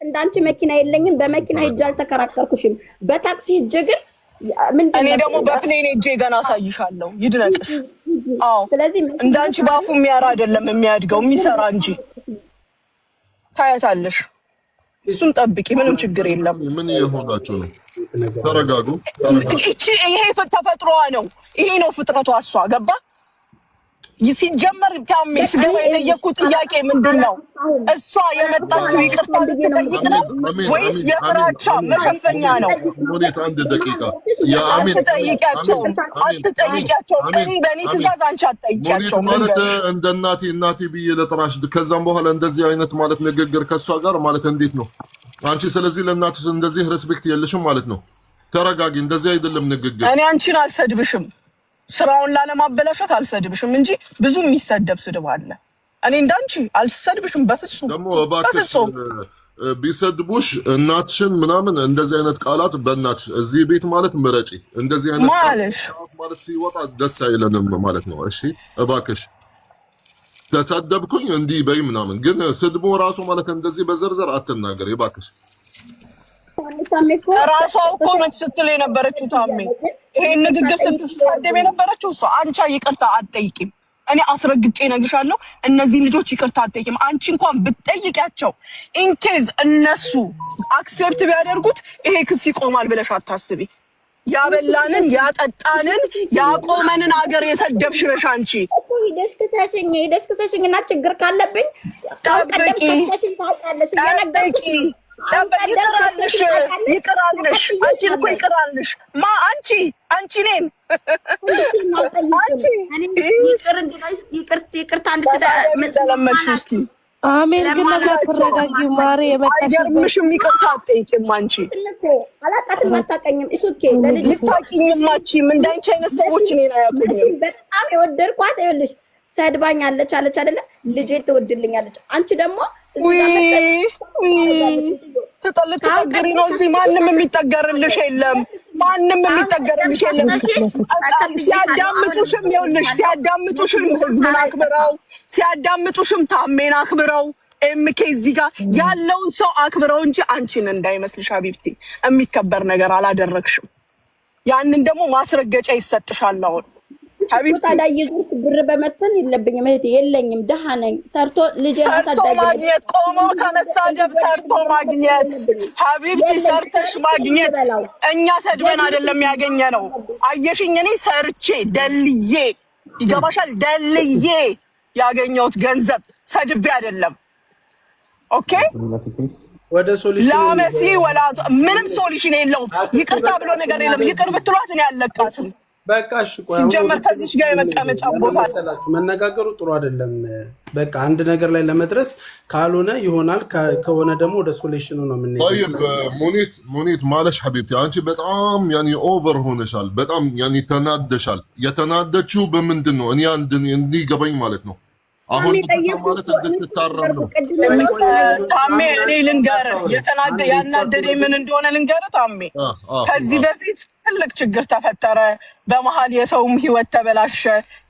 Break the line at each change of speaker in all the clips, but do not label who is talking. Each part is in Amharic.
እንዳንቺ መኪና የለኝም በመኪና ሄጄ አልተከራከርኩሽም በታክሲ ሄጄ ግን
እኔ ደግሞ በፕሌን ሄጄ ገና አሳይሻለሁ ይድነቅሽ አዎ ስለዚህ እንዳንቺ ባፉ የሚያራ አይደለም የሚያድገው የሚሰራ እንጂ ታያታለሽ እሱን ጠብቂ ምንም ችግር የለም
ምን ይሆናችሁ ነው ተረጋጉ
ይሄ ተፈጥሮዋ ነው ይሄ ነው ፍጥረቷ እሷ ገባ ሲጀመር ታሜ ስገባ የጠየቁት ጥያቄ ምንድነው እሷ የመጣችው ይቅርታ ልትጠይቅ ነው ወይስ የፍራቻ መሸፈኛ ነው
ሞኔት አንድ ደቂቃ ያ አሚን
አትጠይቂያቸው እኔ በእኔ ትእዛዝ አንቺ አትጠይቂያቸው
ማለት እንደ እናቴ ብዬ ለጥራሽ ከዛም በኋላ እንደዚህ አይነት ማለት ንግግር ከሷ ጋር ማለት እንዴት ነው አንቺ ስለዚህ ለእናትሽ እንደዚህ ሪስፔክት የለሽም ማለት ነው ተረጋጊ እንደዚህ አይደለም ንግግር
እኔ አንቺን አልሰድብሽም ስራውን ላለማበላሸት አልሰድብሽም እንጂ ብዙ የሚሰደብ ስድብ አለ እኔ እንዳንቺ አልሰድብሽም በፍጹም
ደግሞ እባክሽ ቢሰድቡሽ እናትሽን ምናምን እንደዚህ አይነት ቃላት በእናትሽ እዚህ ቤት ማለት ምረጪ እንደዚህ አይነት ማለት ሲወጣ ደስ አይለንም ማለት ነው እሺ እባክሽ ተሰደብኩኝ እንዲህ በይ ምናምን ግን ስድቡ ራሱ ማለት እንደዚህ በዘርዘር አትናገር እባክሽ
ራሷ እኮ ነች ስትል የነበረችው ታሜ ይሄን ንግግር ስትሳደብ የነበረችው እሷ አንቺ ይቅርታ አትጠይቂም እኔ አስረግጬ እነግርሻለሁ እነዚህ ልጆች ይቅርታ አትጠይቂም አንቺ እንኳን ብትጠይቂያቸው ኢንኬዝ እነሱ አክሴፕት ቢያደርጉት ይሄ ክስ ይቆማል ብለሽ አታስቢ ያበላንን ያጠጣንን ያቆመንን አገር የሰደብሽ ነሽ አንቺ
ሄደሽ ክሰሽኝና ችግር ካለብኝ
ጠብቂ ይቅራልሽ አንቺን እኮ ይቅራልሽ ማ አንቺ ነን
ይቅርታ እንድትለመድሽ እስኪ
አሜን ግን ለተረጋጊው ማሬ የመጣሽ
አይገርምሽም ይቅርታ አትጠይቂም አንቺ
አላቃትም አታውቀኝም እሱኬ
ልታውቂኝም እንዳንቺ አይነት ሰዎች እኔን አያውቁኝም
በጣም የወደድኳት ይኸውልሽ ሰድባኛለች አለች አይደለ ልጄ ትወድልኛለች አንቺ ደግሞ
ተጠልቀሪ ነው እዚህ ማንም የሚጠገርልሽ የለም ሲያዳምጡሽም ይኸውልሽ ሲያዳምጡሽም ህዝብን አክብረው ሲያዳምጡሽም ታሜን አክብረው ኤምኬ እዚህ ጋር ያለውን ሰው አክብረው እንጂ አንቺን እንዳይመስልሽ ሀቢብቲ የሚከበር ነገር አላደረግሽም ያንን ደግሞ ማስረገጫ ይሰጥሻል አሁን ሀቢብቲ
ታዳይዙት ብር በመተን የለብኝም እህቴ የለኝም ደሃ ነኝ ሰርቶ ልጅ
ማግኘት ቆሞ ከመሳደብ ሰርቶ ማግኘት ሀቢብቲ ሰርተሽ ማግኘት እኛ ሰድበን አይደለም ያገኘ ነው አየሽኝ እኔ ሰርቼ ደልዬ ይገባሻል ደልዬ ያገኘሁት ገንዘብ ሰድቤ አይደለም ኦኬ
ወደ ሶሉሽን
ላመሲ ወላ ምንም ሶሉሽን የለውም ይቅርታ ብሎ ነገር የለም ይቅር ብትሏት እኔ አለቃትም
በቃ እሺ ቆይ
ሲጀመር ከዚህ ጋር የመቀመጫ ቦታ
ሰላችሁ መነጋገሩ ጥሩ አይደለም በቃ አንድ ነገር ላይ ለመድረስ ካልሆነ ይሆናል ከሆነ ደግሞ ወደ ሶሉሽኑ ነው ምን
طيب ሙኒት ማለሽ ሐቢብቲ አንቺ በጣም ያኒ ኦቨር ሆነሻል በጣም ያኒ ተናደሻል የተናደችው በምንድን ነው እኔ እንዲገባኝ ማለት ነው አሁን ማለት እንድትታረም ነው
ታሜ እኔ ልንገርህ ያናደደኝ ምን እንደሆነ ልንገርህ ታሜ ከዚህ በፊት ትልቅ ችግር ተፈጠረ በመሃል የሰውም ህይወት ተበላሸ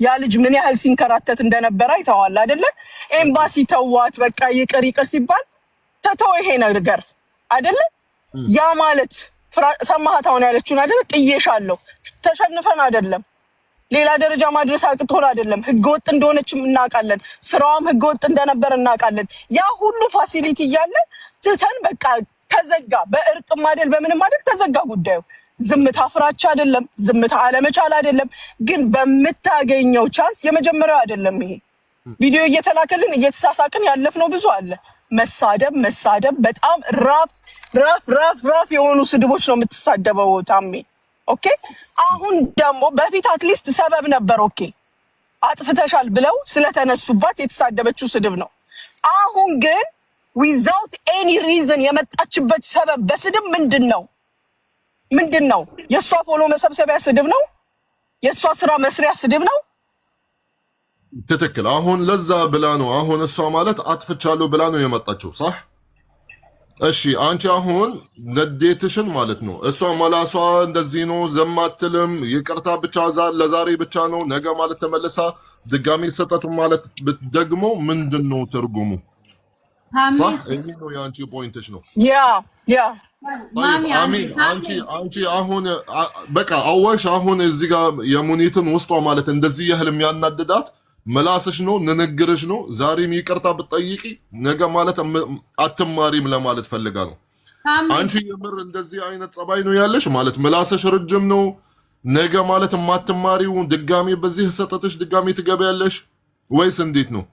ያ ልጅ ምን ያህል ሲንከራተት እንደነበረ አይተዋል አይደለ ኤምባሲ ተዋት በቃ ይቅር ሲባል ተተው ይሄ ነገር አይደለ ያ ማለት ሰማሃት አሁን ያለችውን አይደለ ጥዬሻለሁ ተሸንፈን አይደለም ሌላ ደረጃ ማድረስ አቅቶን አይደለም ህገወጥ እንደሆነችም እናውቃለን ስራውም ህገወጥ እንደነበር እናውቃለን ያ ሁሉ ፋሲሊቲ እያለ ትተን በቃ ተዘጋ በእርቅም አይደል በምንም አይደል ተዘጋ ጉዳዩ ዝምታ ፍራቻ አይደለም ዝምታ አለመቻል አይደለም ግን በመታገኘው ቻንስ የመጀመሪያው አይደለም ይሄ ቪዲዮ እየተላከልን እየተሳሳቅን ያለፍነው ብዙ አለ መሳደብ በጣም ራፍ የሆኑ ስድቦች ነው የምትሳደበው ታሜ ኦኬ አሁን ደግሞ በፊት አትሊስት ሰበብ ነበር ኦኬ አጥፍተሻል ብለው ስለተነሱባት የተሳደበችው ስድብ ነው አሁን ግን without any reason የመጣችበት ሰበብ በስድብ ምንድነው የሷ ፎሎ መሰብሰቢያ ስድብ ነው የሷ ስራ መስሪያ ስድብ ነው
ትክክል አሁን ለዛ ብላ ነው አሁን እሷ ማለት አጥፍቻለሁ ብላ ነው የመጣችው صح እሺ አንቺ አሁን ነዴትሽን ማለት ነው እሷ ማላሷ እንደዚህ ነው ዘማትልም ይቅርታ ብቻ ለዛሬ ብቻ ነው ነገ ማለት ተመለሳ ድጋሚ ሰጠቱ ማለት ደግሞ ምንድነው ትርጉሙ صح ይሄ ነው ያንቺ ፖይንትሽ ነው
ያ
አሚን አንቺ አሁን በቃ አዋሽ አሁን እዚህ ጋር የሙኒትን ውስጧ ማለት እንደዚህ ያህል የሚያናድዳት መላስሽ ነው ንግግርሽ ነው ዛሬም ይቅርታ ብትጠይቂ ነገ ማለት አትማሪም ለማለት ፈልጋ ነው አንቺ የምር እንደዚህ አይነት ጸባይ ነው ያለሽ ማለት መላስሽ ረጅም ነው ነገ ማለት ማትማሪው ድጋሚ በዚህ ሰጠትሽ ድጋሚ ትገበያለሽ ወይስ እንዴት ነው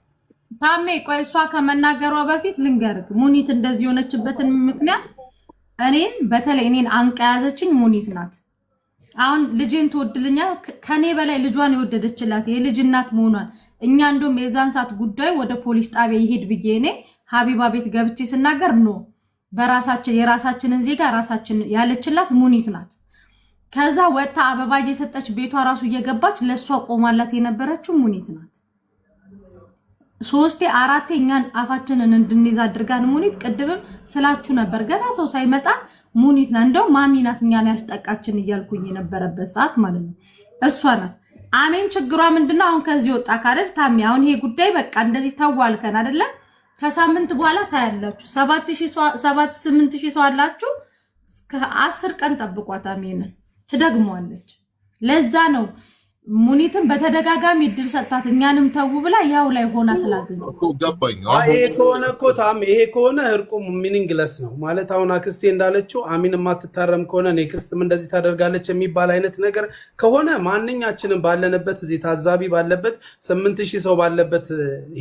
ታሜ ቆይ እሷ ከመናገሯ በፊት ልንገርክ ሙኒት እንደዚህ ሆነችበትን ምክንያት እኔን አንቃ ያዘችኝ ሙኒት ናት አሁን ልጄን ትወድልኛ ከኔ በላይ ልጇን የወደደችላት የልጅ እናት መሆኗን እኛ እንደውም የዛን ሰዓት ጉዳይ ወደ ፖሊስ ጣቢያ ይሄድ ብዬ እኔ ሀቢባ ቤት ገብቼ ስናገር ነው በራሳችን የራሳችንን ዜጋ ራሳችን ያለችላት ሙኒት ናት ከዛ ወጣ አበባ እየሰጠች ቤቷ ራሱ እየገባች ለሷ ቆማላት የነበረችው ሙኒት ናት ሶስቴ አራቴ እኛን አፋችንን እንድንይዝ አድርጋን ሙኒት ቅድምም ስላችሁ ነበር ገና ሰው ሳይመጣ ሙኒት ናት እንደው ማሚ ናት እኛን ያስጠቃችን እያልኩኝ የነበረበት ሰዓት ማለት ነው እሷ ናት አሜን ችግሯ ምንድነው አሁን ከዚህ ወጣ ካደር ታሚ አሁን ይሄ ጉዳይ በቃ እንደዚህ ተዋልከን አይደለ ከሳምንት በኋላ ታያላችሁ 7,000 ሰው አላችሁ እስከ 10 ቀን ጠብቋት አሜን ትደግመዋለች ለዛ ነው ሙኒትን በተደጋጋሚ እድል ሰጣት እኛንም ተው ብላ ያው ላይ ሆና ስላገኘው
እኮ ገባኝ
ይሄ ከሆነ እኮ ታም ይሄ ከሆነ እርቁ ሚኒንግለስ ነው ማለት አሁን አክስቴ እንዳለችው አሚን ማትታረም ከሆነ ኔክስትም እንደዚህ ታደርጋለች የሚባል አይነት ነገር ከሆነ ማንኛችንም ባለንበት እዚህ ታዛቢ ባለበት 8,000 ሰው ባለበት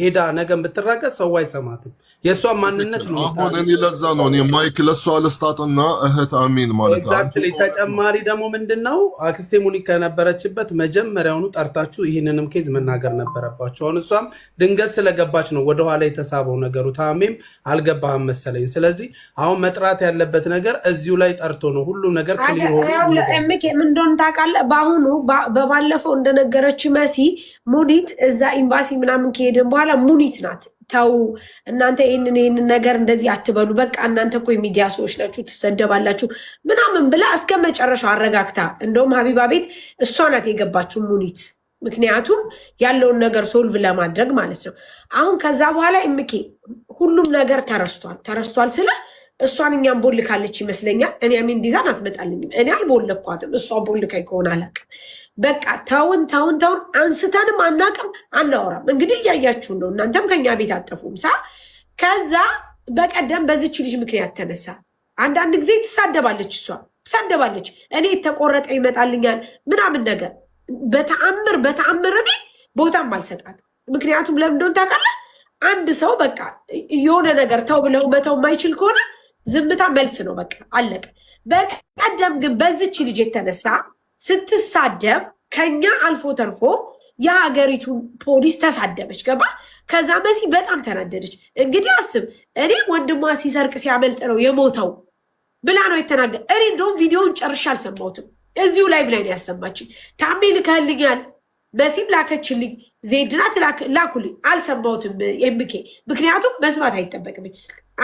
ሄዳ ነገም ብትራቀት ሰው አይሰማትም የሷ ማንነት ነው
አሁን እኔ ለዛ ነው እኔ ማይክ ለሷ ለስታጥና እህት አሚን ማለት ነው
ኤግዛክትሊ ተጨማሪ ደግሞ ምንድነው አክስቴ ሙኒት ከነበረችበት መጀመሪያውኑ ጠርታችሁ ይሄንንም ኬዝ መናገር ነበረባችሁ አሁን እሷም ድንገት ስለገባች ነው ወደ ኋላ የተሳበው ነገሩ ታሜም አልገባህም መሰለኝ ስለዚህ አሁን መጥራት ያለበት ነገር እዚሁ ላይ ጠርቶ ነው ሁሉ ነገር ክሊር ሆኖ
እምኬ ምን እንደሆነ ታውቃለህ ባሁኑ በባለፈው እንደነገረች መሲ ሙኒት እዛ ኤምባሲ ምናምን ከሄድን በኋላ ሙኒት ናት ታው እናንተ ይሄንን ነገር እንደዚህ አትበሉ በቃ እናንተ እኮ የሚዲያ ሰዎች ናችሁ ትሰደባላችሁ ምናምን ብላ እስከ መጨረሻው አረጋግታ እንደውም ሀቢባ ቤት እሷ ናት የገባችው ሙኒት ምክንያቱም ያለውን ነገር ሶልቭ ለማድረግ ማለት ነው አሁን ከዛ በኋላ እምኬ ሁሉም ነገር ተረስቷል ስለ እሷን እኛም ቦልካለች ይመስለኛል እኔ አሚን ዲዛን አትመጣልኝም እኔ አልቦልኳትም እሷ ቦልካይ ከሆነ አላውቅም በቃ ታውን አንስተንም አናቅም አናወራም እንግዲህ እያያችሁ ነው እናንተም ከኛ ቤት አጠፉም ከዛ በቀደም በዚች ልጅ ምክንያት ተነሳ አንዳንድ ጊዜ ትሳደባለች እኔ ተቆረጠ ይመጣልኛል ምናምን ነገር በተአምር እኔ ቦታም አልሰጣት ምክንያቱም ለምን እንደሆነ ታውቃለህ አንድ ሰው በቃ የሆነ ነገር ተው ብለው መተው የማይችል ከሆነ ዝምታ መልስ ነው በቃ አለቀ በቀደም ግን በዚች ልጅ የተነሳ ስትሳደብ ከኛ አልፎ ተርፎ የሀገሪቱ ፖሊስ ተሳደበች ገባ ከዛ መሲ በጣም ተናደደች እንግዲህ አስብ እኔ ወንድሟ ሲሰርቅ ሲያመልጥ ነው የሞተው ብላ ነው የተናገረ እኔ እንደውም ቪዲዮውን ጨርሻ አልሰማሁትም እዚሁ ላይቭ ላይ ነው ያሰማችኝ ታሜ ልከልኛል መሲም ላከችልኝ ዜድናት ላኩልኝ አልሰማሁትም ኤምኬ ምክንያቱም መስማት አይጠበቅብኝ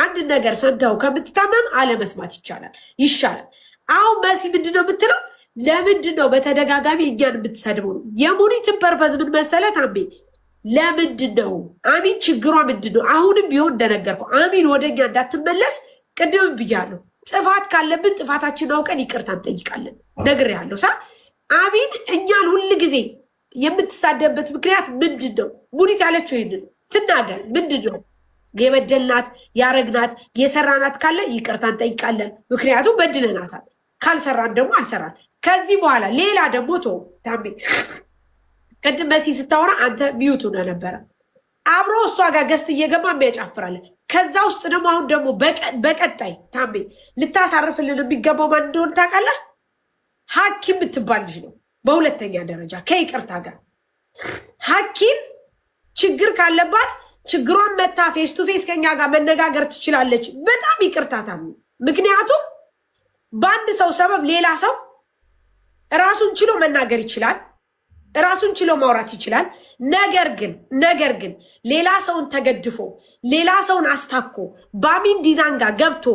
አንድ ነገር ሰምተው ከምትታመም አለመስማት ይሻላል አሁን መሲ ምንድነው የምትለው ለምንድነው በተደጋጋሚ እኛን የምትሰድበው ነው የሙኒትን ፐርፐዝ ምን መሰለት ታሜ ለምንድነው አሚን ችግሯ ምንድነው አሁንም ቢሆን እንደነገርኩ አሚን ወደኛ እንዳትመለስ ቅድም ብያለሁ ጥፋት ካለብን ጥፋታችን አውቀን ይቅርታ እንጠይቃለን ነግሬያለሁ አሚን እኛን ሁሉ ጊዜ የምትሳደብበት ምክንያት ምንድነው ሙኒት ያለችው ይሄንን ትናገር ምንድነው የበደልናት ያረግናት የሰራናት ካለ ይቅርታ እንጠይቃለን ምክንያቱም በድለናታል ካልሰራን ደግሞ አልሰራን ከዚህ በኋላ ሌላ ደግሞ ታሜ ቅድም መሲ ስታወራ አንተ ሚዩት ሆነ ነበረ አብሮ እሷ ጋር ገስት እየገባ የሚያጫፍራል ከዛ ውስጥ ደግሞ አሁን ደግሞ በቀጣይ ታሜ ልታሳርፍልን የሚገባው ማን እንደሆነ ታውቃለህ ሐኪም የምትባል ልጅ ነው በሁለተኛ ደረጃ ከይቅርታ ጋር ሐኪም ችግር ካለባት ችግሯን መታ ፌስ ቱ ፌስ ከኛ ጋር መነጋገር ትችላለች በጣም ይቅርታ ታሜ ምክንያቱም በአንድ ሰው ሰበብ ሌላ ሰው ራሱን ችሎ መናገር ይችላል ራሱን ችሎ ማውራት ይችላል ነገር ግን ሌላ ሰውን ተገድፎ ሌላ ሰውን አስታኮ በአሚን ዲዛን ጋር ገብቶ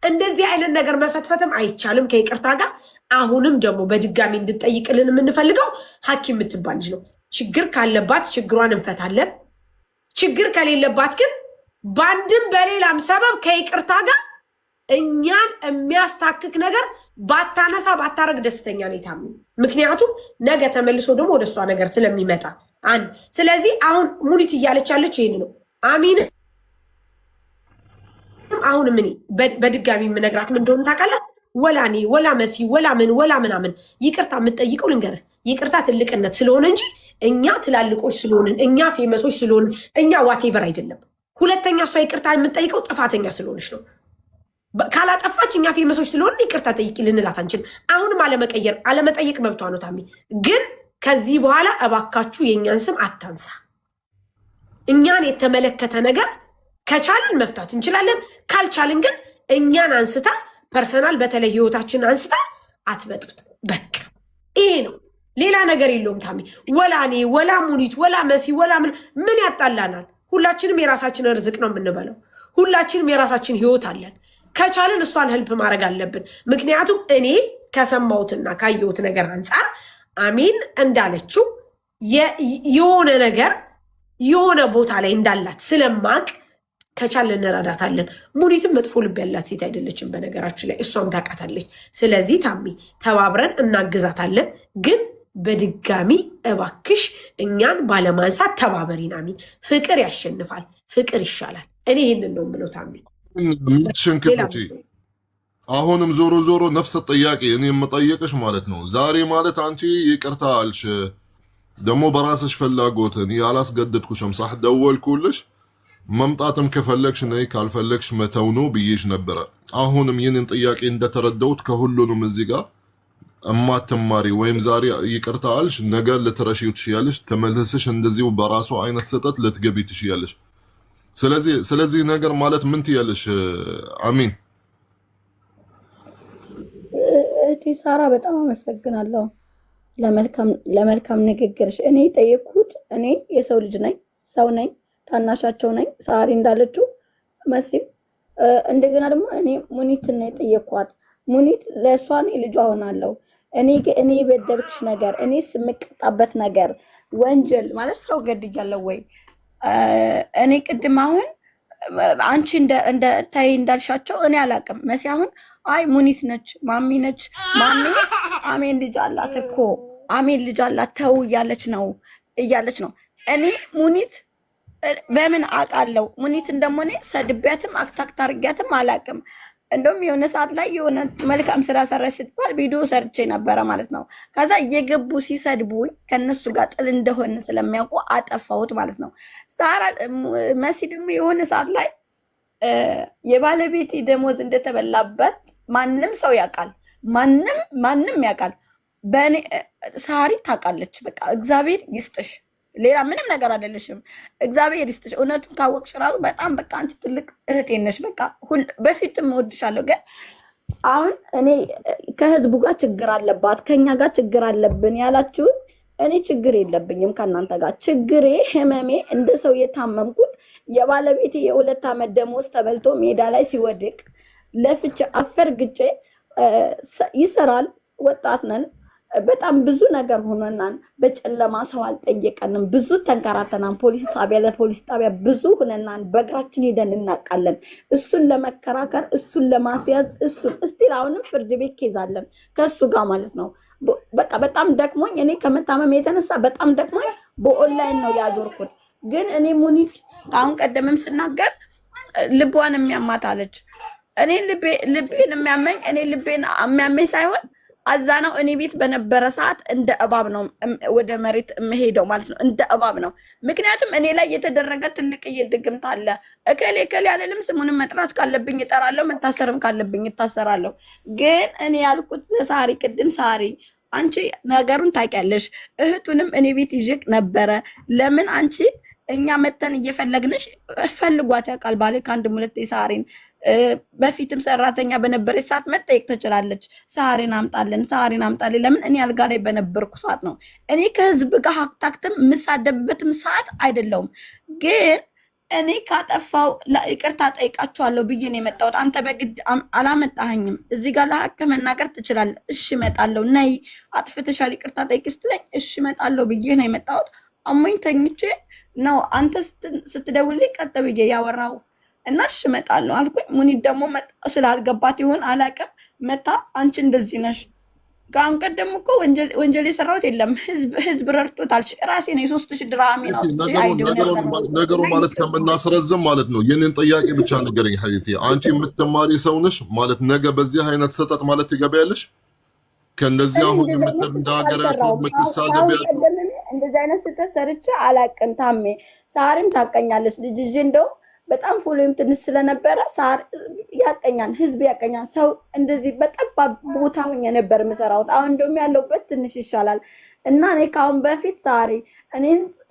እንደዚህ አይነት ነገር መፈትፈትም አይቻልም ከይቅርታ ጋር አሁንም ደግሞ በድጋሚ እንድትጠይቅልን የምንፈልገው ሐኪም የምትባል ልጅ ነው ችግር ካለባት ችግሯን እንፈታለን ችግር ከሌለባት ግን ባንድም በሌላም ሰበብ ከይቅርታ ጋር እኛን የሚያስታክክ ነገር ባታነሳ ባታረግ ደስተኛ ነኝ ታሚ። ምክንያቱም ነገ ተመልሶ ደግሞ ወደሷ ነገር ስለሚመጣ አንድ። ስለዚህ አሁን ሙኒት እያለች ያለችው ይሄን ነው። አሚን አሁን ምን በድጋሚ የምነግራት ምን እንደሆነ ታውቃለህ? ወላ እኔ ወላ መሲ ወላ ምን ወላ ምናምን ይቅርታ የምትጠይቀው ልንገርህ፣ ይቅርታ ትልቅነት ስለሆነ እንጂ እኛ ትላልቆች ስለሆንን እኛ ፌመሶች ስለሆንን እኛ ዋቴቨር አይደለም። ሁለተኛ እሷ ይቅርታ የምትጠይቀው ጥፋተኛ ስለሆነች ነው። ካላጠፋች እኛ ፌመሶች ስለሆንን ይቅርታ ጠይቂ ልንላት አንችልም። አሁንም አለመጠየቅ መብቷ ነው ታሚ። ግን ከዚህ በኋላ እባካችሁ የእኛን ስም አታንሳ። እኛን የተመለከተ ነገር ከቻልን መፍታት እንችላለን። ካልቻልን ግን እኛን አንስታ ፐርሰናል በተለይ ህይወታችን አንስታ አትበጥብጥ። በቃ ይሄ ነው፣ ሌላ ነገር የለውም ታሚ። ወላ እኔ ወላ ሙኒት ወላ መሲ ወላ ምን ያጣላናል? ሁላችንም የራሳችን ርዝቅ ነው የምንበለው። ሁላችንም የራሳችን ህይወት አለን። ከቻልን እሷን ህልፕ ማድረግ አለብን። ምክንያቱም እኔ ከሰማሁትና ካየሁት ነገር አንጻር አሚን እንዳለችው የሆነ ነገር የሆነ ቦታ ላይ እንዳላት ስለማቅ ከቻልን እንረዳታለን። ሙኒትም መጥፎ ልብ ያላት ሴት አይደለችም በነገራችን ላይ፣ እሷም ታውቃታለች። ስለዚህ ታሚ ተባብረን እናግዛታለን። ግን በድጋሚ እባክሽ እኛን ባለማንሳት ተባበሪን። አሚን። ፍቅር ያሸንፋል፣ ፍቅር ይሻላል። እኔ ይህንን ነው የምለው ታሚ።
ሽንክቶቼ አሁንም ዞሮ ዞሮ ነፍሰ ጠያቄ እኔ የምጠየቅሽ ማለት ነው። ዛሬ ማለት አንቺ ይቅርታ አልሽ ደግሞ በራስሽ ፍላጎት እኔ ያላስገደድኩሽም ሳህ ደወልኩልሽ። መምጣትም ከፈለግሽ ነይ፣ ካልፈለግሽ መተው ነው ብዬሽ ነበረ። አሁንም ይህንን ጥያቄ እንደተረዳሁት ከሁሉንም እዚህ ጋር እማትማሪ ወይም ዛሬ ይቅርታ አልሽ ነገ ልትረሺው ትሽያለሽ፣ ተመልሰሽ እንደዚሁ በራሱ አይነት ስህተት ልትገቢ ትሽያለሽ። ስለዚህ ነገር ማለት ምን ትያለሽ አሚን?
እህቴ ሳራ በጣም አመሰግናለሁ ለመልካም ንግግርሽ። እኔ ጠየቅኩት፣ እኔ የሰው ልጅ ነኝ፣ ሰው ነኝ፣ ታናሻቸው ነኝ። ሳሪ እንዳለችው መሲም እንደገና ደግሞ እኔ ሙኒትን ነው የጠየቅኳት። ሙኒት ለእሷ እኔ ልጇ ሆናለሁ። እኔ የበደልኩሽ ነገር እኔ የምቀጣበት ነገር ወንጀል ማለት ሰው ገድያለሁ ወይ? እኔ ቅድም አሁን አንቺ ታይ እንዳልሻቸው እኔ አላውቅም። መሲ አሁን አይ ሙኒት ነች ማሚ ነች ማሚ አሜን ልጅ አላት እኮ አሜን ልጅ አላት ተው እያለች ነው። እኔ ሙኒት በምን አውቃለሁ? ሙኒት እንደሞኔ ሰድቢያትም አክታክት አድርጊያትም አላውቅም። እንደውም የሆነ ሰዓት ላይ የሆነ መልካም ስራ ሰራች ስትባል ቪዲዮ ሰርቼ ነበረ ማለት ነው። ከዛ እየገቡ ሲሰድቡኝ ከነሱ ጋር ጥል እንደሆነ ስለሚያውቁ አጠፋሁት ማለት ነው። ሳራ መሲ ደግሞ የሆነ ሰዓት ላይ የባለቤቴ ደሞዝ እንደተበላበት ማንም ሰው ያውቃል፣ ማንም ያውቃል። በእኔ ሳሪ ታውቃለች። በቃ እግዚአብሔር ይስጥሽ፣ ሌላ ምንም ነገር አይደለሽም። እግዚአብሔር ይስጥሽ። እውነቱን ካወቅሽ ራሱ በጣም በቃ አንቺ ትልቅ እህቴ ነሽ። በቃ በፊትም እወድሻለሁ። ግን አሁን እኔ ከህዝቡ ጋር ችግር አለባት ከኛ ጋር ችግር አለብን ያላችሁን እኔ ችግር የለብኝም ከእናንተ ጋር። ችግሬ ህመሜ እንደ ሰው የታመምኩት የባለቤቴ የ2 ዓመት ደሞዝ ተበልቶ ሜዳ ላይ ሲወድቅ ለፍቼ አፈርግጬ ይሰራል። ወጣት ነን። በጣም ብዙ ነገር ሆነናል። በጨለማ ሰው አልጠየቀንም። ብዙ ተንከራተናል። ፖሊስ ጣቢያ ለፖሊስ ጣቢያ ብዙ ሆነናል። በእግራችን ሄደን እናውቃለን። እሱን ለመከራከር እሱን ለማስያዝ እሱን እስቲል አሁንም ፍርድ ቤት ኬዛለን ከእሱ ጋር ማለት ነው። በቃ በጣም ደክሞኝ እኔ ከመታመም የተነሳ በጣም ደክሞኝ በኦንላይን ነው ያዞርኩት። ግን እኔ ሙኒት አሁን ቀደምም ስናገር ልቧን የሚያማት አለች። እኔ ልቤን የሚያመኝ እኔ ልቤን የሚያመኝ ሳይሆን አዛ ነው። እኔ ቤት በነበረ ሰዓት እንደ እባብ ነው ወደ መሬት የምሄደው ማለት ነው። እንደ እባብ ነው። ምክንያቱም እኔ ላይ የተደረገ ትልቅዬ ድግምት አለ። እከሌ አለልም። ስሙንም መጥራት ካለብኝ እጠራለሁ፣ መታሰርም ካለብኝ እታሰራለሁ። ግን እኔ ያልኩት ለሳሪ ቅድም ሳሪ አንቺ ነገሩን ታውቂያለሽ። እህቱንም እኔ ቤት ይዥቅ ነበረ። ለምን አንቺ እኛ መተን እየፈለግንሽ ፈልጓት ያውቃል ባለ ከአንድም ሁለቴ ሳሪን በፊትም ሰራተኛ በነበረች ሰዓት መጠየቅ ትችላለች። ሳሪን አምጣልን። ለምን እኔ አልጋ ላይ በነበርኩ ሰዓት ነው። እኔ ከህዝብ ጋር ሀክታክትም የምሳደብበትም ሰዓት አይደለውም። ግን እኔ ካጠፋው ይቅርታ ጠይቃቸዋለሁ ብዬ ነው የመጣሁት። አንተ በግድ አላመጣኸኝም። እዚህ ጋር ለሀቅ መናገር ትችላለህ። እሺ እመጣለሁ። ነይ አጥፍተሻል ይቅርታ ጠይቂ ስትለኝ እሺ እመጣለሁ ብዬ ነው የመጣሁት። አሞኝ ተኝቼ ነው አንተ ስትደውልኝ ቀጥ ብዬ ያወራው እና እሺ እመጣለሁ አልኩኝ። ሙኒት ደግሞ ስላልገባት ይሆን አላውቅም፣ መታ አንቺ እንደዚህ ነሽ። ከአሁን ቀደም እኮ ወንጀል የሰራሁት የለም፣ ህዝብ ረድቶታል። ራሴ ነው 3000 ድርሃም ነው
ነገሩ ማለት ከምናስረዝም ማለት ነው። ይህንን ጥያቄ ብቻ ንገረኝ ሀቢብቲ፣ አንቺ የምትማሪ ሰው ነሽ ማለት ነገ በዚህ አይነት ስህተት ማለት ትገቢያለሽ? ከእንደዚህ አሁን የምትናገራቸው የምትሳደቢያቸው
እንደዚህ አይነት ስህተት ሰርቼ አላውቅም። ታሜ ሳሪም ታቀኛለች። ልጅ እንደውም በጣም ፎሎዊም ትንሽ ስለነበረ ሳር ያቀኛል፣ ህዝብ ያቀኛል። ሰው እንደዚህ በጠባብ ቦታ ሆኜ ነበር የምሰራውት። አሁን እንደውም ያለውበት ትንሽ ይሻላል። እና እኔ ካሁን በፊት ሳሪ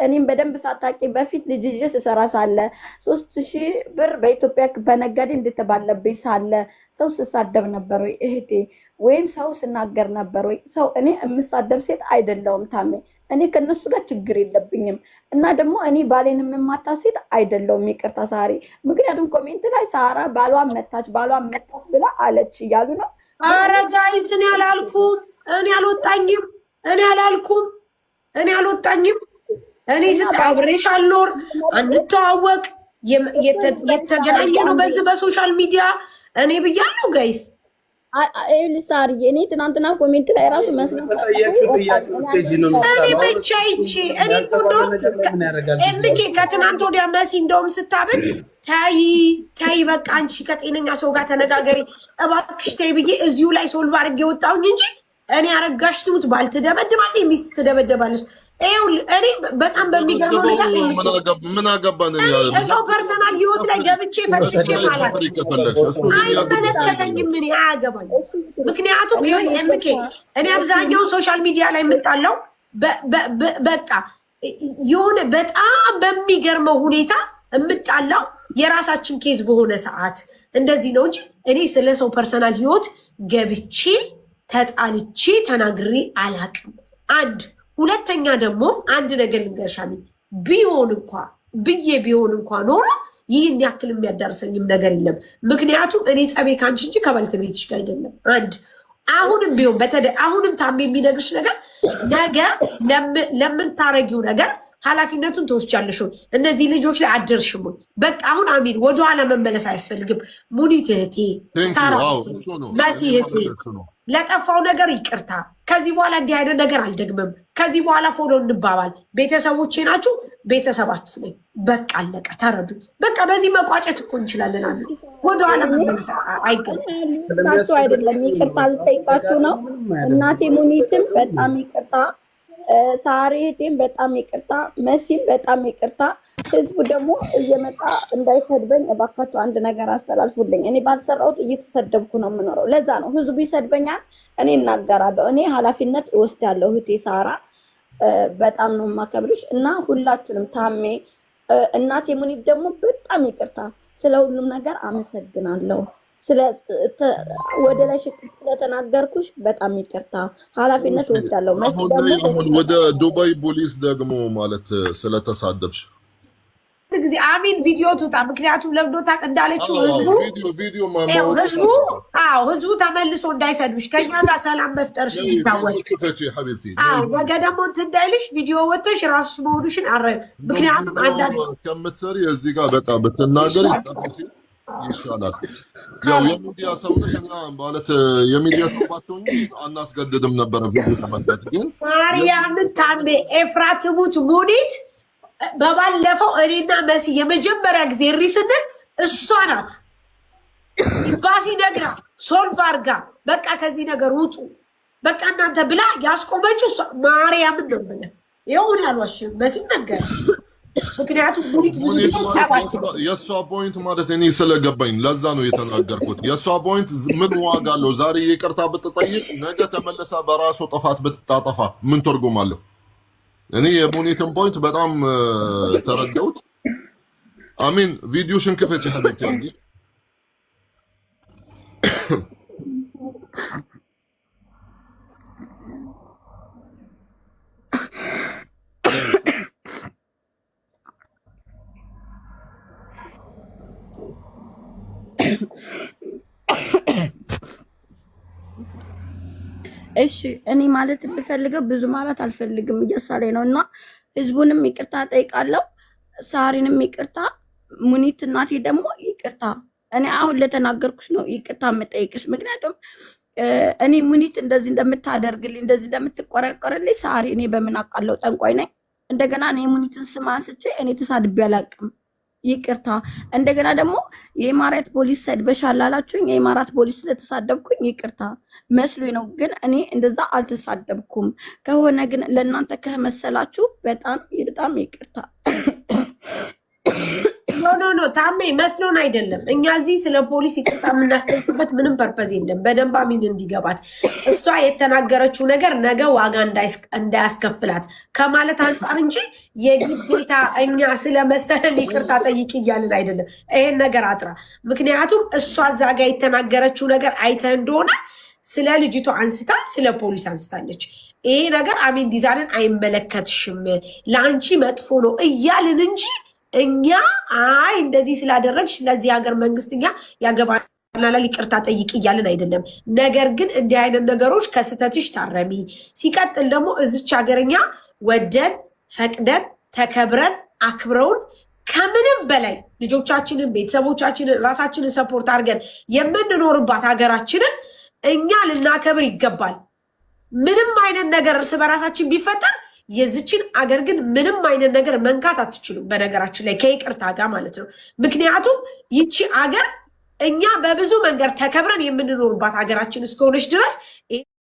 እኔም በደንብ ሳታቂ በፊት ልጅ ይዤ ስሰራ ሳለ 3000 ብር በኢትዮጵያ በነጋዴ እንደተባለብኝ ሳለ ሰው ስሳደብ ነበር ወይ እህቴ? ወይም ሰው ስናገር ነበር ወይ? ሰው እኔ የምሳደብ ሴት አይደለሁም ታሜ። እኔ ከነሱ ጋር ችግር የለብኝም። እና ደግሞ እኔ ባሌን የምማታ ሴት አይደለሁም። ይቅርታ ሳሪ። ምክንያቱም ኮሜንት ላይ ሳራ ባሏን መታች ብላ አለች እያሉ ነው።
ኧረ ጋይስ እኔ አላልኩም፣ እኔ አልወጣኝም፣ እኔ አላልኩም፣ እኔ አልወጣኝም። እኔ አብሬሽ አልኖር አንተዋወቅ የተገናኘ ነው በዚህ በሶሻል ሚዲያ እኔ ብያለሁ ጋይስ።
ሳርዬ እኔ ትናንትና ኮሜንት ላይ ራሱ መስሎኝ
እኔ ብቻ ይቺ እኔ ኤምኬ ከትናንት ወዲያ መሲ እንደውም ስታብድ ታይ በቃ አንቺ ከጤነኛ ሰው ጋር ተነጋገሪ እባክሽ ተይ ብዬ እዚሁ ላይ ሶልቭ አድርጌ ወጣሁኝ እንጂ እኔ አረጋሽ ትሙት ባል ትደበድባለች፣ ሚስት ትደበደባለች። እኔ በጣም በሚገርመው ነገር
ምን አገባን
ሰው ፐርሰናል ህይወት ላይ ገብቼ ፈትቼ ማለት አይመለከተኝም፣ ምን አያገባኝ። ምክንያቱም ኤምኬ እኔ አብዛኛውን ሶሻል ሚዲያ ላይ የምጣለው በቃ የሆነ በጣም በሚገርመው ሁኔታ የምጣላው የራሳችን ኬዝ በሆነ ሰዓት እንደዚህ ነው እንጂ እኔ ስለ ሰው ፐርሰናል ህይወት ገብቼ ተጣልቼ ተናግሬ አላቅም። ሁለተኛ ደግሞ አንድ ነገር ልንገርሻሚ ቢሆን እንኳ ኖሮ ይህን ያክል የሚያዳርሰኝም ነገር የለም። ምክንያቱም እኔ ጸቤ ካንቺ እንጂ ከባለቤትሽ ጋር አይደለም። አሁንም ቢሆን አሁንም ታሜ የሚነግርሽ ነገር ነገ ለምታረጊው ነገር ኃላፊነቱን ትወስጃለሽ። እነዚህ ልጆች ላይ አደርሽም። በቃ አሁን አሚን ወደኋላ መመለስ አያስፈልግም። ሙኒት እህቴ፣ ሳራ መሲ እህቴ ለጠፋው ነገር ይቅርታ። ከዚህ በኋላ እንዲህ አይነት ነገር አልደግምም። ከዚህ በኋላ ፎሎ እንባባል። ቤተሰቦቼ ናችሁ፣ ቤተሰባችሁ ነኝ። በቃ አለቀ። ተረዱ። በቃ በዚህ መቋጨት እኮ እንችላለን። አለ ወደኋላ መመለስ አይገባም።
አይደለም ይቅርታ ልጠይቃችሁ ነው። እናቴ ሙኒትን በጣም ይቅርታ፣ ሳሪ እህቴም በጣም ይቅርታ፣ መሲም በጣም ይቅርታ። ህዝቡ ደግሞ እየመጣ እንዳይሰድበኝ እባካችሁ አንድ ነገር አስተላልፉልኝ። እኔ ባልሰራሁት እየተሰደብኩ ነው የምኖረው። ለዛ ነው ህዝቡ ይሰድበኛል፣ እኔ እናገራለሁ። እኔ ኃላፊነት እወስዳለሁ። እህቴ ሳራ በጣም ነው የማከብርሽ እና ሁላችንም ታሜ፣ እናቴ ሙኒት ደግሞ በጣም ይቅርታ፣ ስለ ሁሉም ነገር አመሰግናለሁ። ወደ ላይ ሽቅ ስለተናገርኩሽ በጣም ይቅርታ፣ ኃላፊነት እወስዳለሁ።
ወደ ዱባይ ፖሊስ ደግሞ ማለት ስለተሳደብሽ
ጊዜ አሚን ቪዲዮ ትውጣ። ምክንያቱም ለምዶታቅ እንዳለችው ህዝቡ ተመልሶ እንዳይሰድብሽ ከኛ ጋር ሰላም መፍጠርሽ ይታወቅ። ነገ ደግሞ እንትን እንዳይልሽ ቪዲዮ ወጥተሽ ራስሽ መሆኑሽን ምክንያቱም አንዳንድ
ከምትሰሪ እዚህ ጋር በቃ ብትናገሪ ይሻላል። ያው የሚዲያ ሰው እና ማለት የሚዲያ ሰው ባትሆኚ አናስገድድም ነበረ ቪዲዮ ተመልከት። ግን
ማርያምን ታሜ ኤፍራትሙት ሙኒት በባለፈው እኔና መሲ የመጀመሪያ ጊዜ እሪ ስንል እሷ ናት ኢምባሲ ነግራ ሶልቭ አርጋ በቃ ከዚህ ነገር ውጡ በቃ እናንተ ብላ ያስቆመችው እሷ ማርያምን ነው ብለ ይሁን ያልዋሽም መሲ ነገር። ምክንያቱም ሙኒት ብዙ
የእሷ ፖይንት ማለት እኔ ስለገባኝ ለዛ ነው የተናገርኩት። የእሷ ፖይንት ምን ዋጋ አለው? ዛሬ ይቅርታ ብትጠይቅ ነገ ተመለሳ በራሱ ጥፋት ብታጠፋ ምን ትርጉም አለው? እኔ የሙኒትን ፖይንት በጣም ተረዳሁት። አሚን ቪዲዮሽን ክፈች ሀቢብቲ አንዴ።
እሺ እኔ ማለት ብፈልገው ብዙ ማለት አልፈልግም፣ እያሳለኝ ነው እና ህዝቡንም ይቅርታ ጠይቃለሁ፣ ሳሪንም ይቅርታ፣ ሙኒት እናቴ ደግሞ ይቅርታ። እኔ አሁን ለተናገርኩሽ ነው ይቅርታ የምጠይቅሽ። ምክንያቱም እኔ ሙኒት እንደዚህ እንደምታደርግልኝ እንደዚህ እንደምትቆረቆርልኝ ሳሪ እኔ በምን አውቃለሁ? ጠንቋይ ነኝ? እንደገና እኔ ሙኒትን ስም አንስቼ እኔ ተሳድቤ አላውቅም። ይቅርታ። እንደገና ደግሞ የኢማራት ፖሊስ ሰድበሻል አላችሁኝ። የኢማራት ፖሊስ ስለተሳደብኩኝ ይቅርታ መስሎኝ ነው፣ ግን እኔ እንደዛ አልተሳደብኩም። ከሆነ ግን ለእናንተ ከመሰላችሁ በጣም ይቅርታ።
ኖ ታሜ መስሎን አይደለም። እኛ እዚህ ስለ ፖሊስ ይቅርታ የምናስጠይቅበት ምንም ፐርፐዝ የለም። በደንብ አሚን እንዲገባት እሷ የተናገረችው ነገር ነገ ዋጋ እንዳያስከፍላት ከማለት አንጻር እንጂ የግዴታ እኛ ስለመሰለን ይቅርታ ጠይቅ እያልን አይደለም። ይሄን ነገር አጥራ። ምክንያቱም እሷ እዛ ጋ የተናገረችው ነገር አይተህ እንደሆነ ስለ ልጅቷ አንስታ ስለ ፖሊስ አንስታለች። ይሄ ነገር አሚን ዲዛንን አይመለከትሽም፣ ለአንቺ መጥፎ ነው እያልን እንጂ እኛ አይ እንደዚህ ስላደረግሽ ስለዚህ ሀገር መንግስት እኛ ያገባናል ይቅርታ ጠይቅ እያልን አይደለም። ነገር ግን እንዲህ አይነት ነገሮች ከስተትሽ ታረሚ። ሲቀጥል ደግሞ እዚች ሀገርኛ ወደን ፈቅደን ተከብረን አክብረውን ከምንም በላይ ልጆቻችንን፣ ቤተሰቦቻችንን፣ ራሳችንን ሰፖርት አድርገን የምንኖርባት ሀገራችንን እኛ ልናከብር ይገባል። ምንም አይነት ነገር እርስ በራሳችን ቢፈጠር የዚችን አገር ግን ምንም አይነት ነገር መንካት አትችሉም። በነገራችን ላይ ከይቅርታ ጋር ማለት ነው። ምክንያቱም ይቺ አገር እኛ በብዙ መንገድ ተከብረን የምንኖርባት ሀገራችን እስከሆነች ድረስ